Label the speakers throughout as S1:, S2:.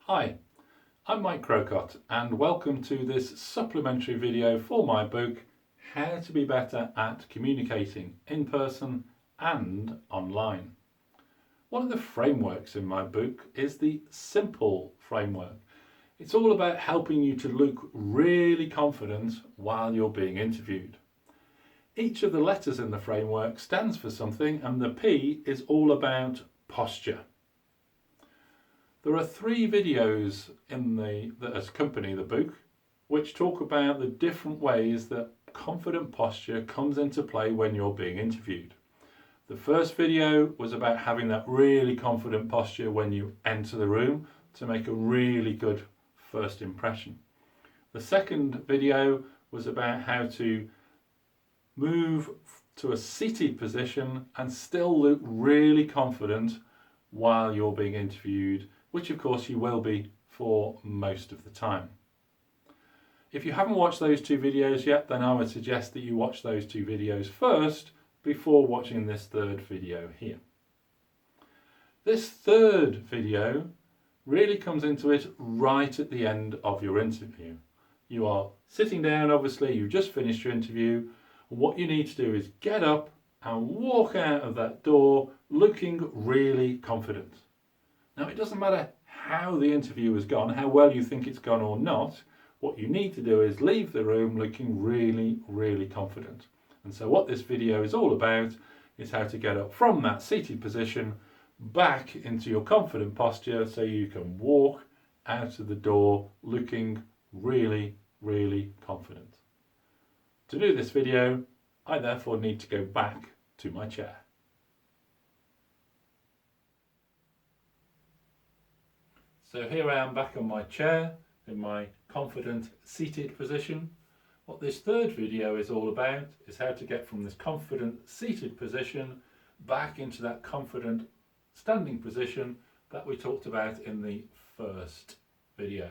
S1: Hi, I'm Mike Crocott and welcome to this supplementary video for my book, How to Be Better at Communicating in Person and Online. One of the frameworks in my book is the SIMPLE framework. It's all about helping you to look really confident while you're being interviewed. Each of the letters in the framework stands for something, and the P is all about posture. There are 3 videos that accompany the book which talk about the different ways that confident posture comes into play when you're being interviewed. The first video was about having that really confident posture when you enter the room to make a really good first impression. The second video was about how to move to a seated position and still look really confident while you're being interviewed, which of course you will be for most of the time. If you haven't watched those 2 videos yet, then I would suggest that you watch those 2 videos first before watching this third video here. This third video really comes into it right at the end of your interview. You are sitting down, obviously, you just finished your interview. What you need to do is get up and walk out of that door looking really confident. Now, it doesn't matter how the interview has gone, how well you think it's gone or not. What you need to do is leave the room looking really, really confident. And so what this video is all about is how to get up from that seated position back into your confident posture so you can walk out of the door looking really, really confident. To do this video, I therefore need to go back to my chair. So here I am back on my chair in my confident seated position. What this third video is all about is how to get from this confident seated position back into that confident standing position that we talked about in the first video.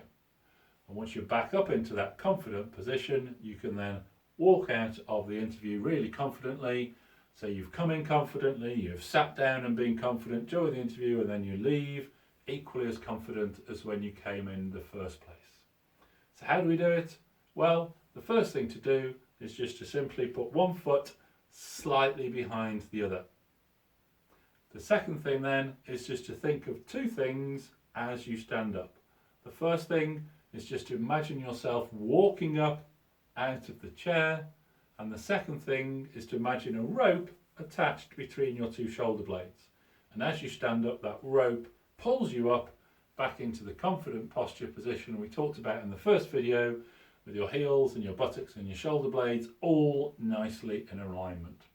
S1: And once you're back up into that confident position, you can then walk out of the interview really confidently. So you've come in confidently, you've sat down and been confident during the interview, and then you leave equally as confident as when you came in the first place. So how do we do it? Well, the first thing to do is just to simply put one foot slightly behind the other. The second thing then is just to think of 2 things as you stand up. The first thing is just to imagine yourself walking up out of the chair, and the second thing is to imagine a rope attached between your 2 shoulder blades. And as you stand up, that rope pulls you up back into the confident posture position we talked about in the first video, with your heels and your buttocks and your shoulder blades all nicely in alignment.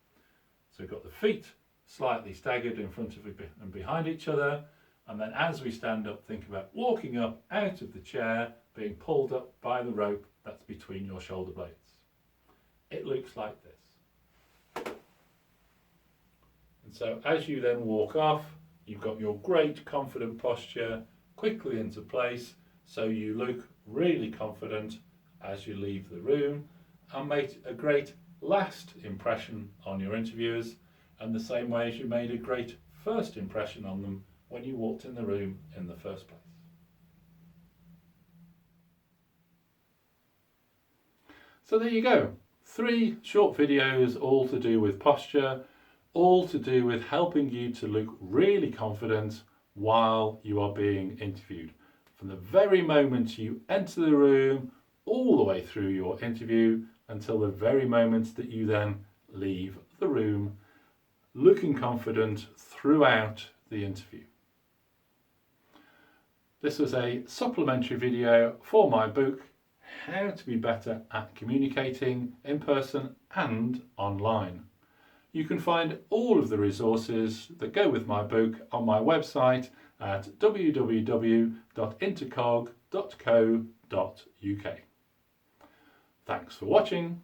S1: So we've got the feet slightly staggered in front of and behind each other, and then as we stand up, think about walking up out of the chair, being pulled up by the rope that's between your shoulder blades. It looks like this. And so as you then walk off, you've got your great confident posture quickly into place, so you look really confident as you leave the room and make a great last impression on your interviewers, and the same way as you made a great first impression on them when you walked in the room in the first place. So there you go. 3 short videos, all to do with posture, all to do with helping you to look really confident while you are being interviewed. From the very moment you enter the room, all the way through your interview, until the very moment that you then leave the room, looking confident throughout the interview. This was a supplementary video for my book, How to Be Better at Communicating in Person and Online. You can find all of the resources that go with my book on my website at www.intercog.co.uk. Thanks for watching.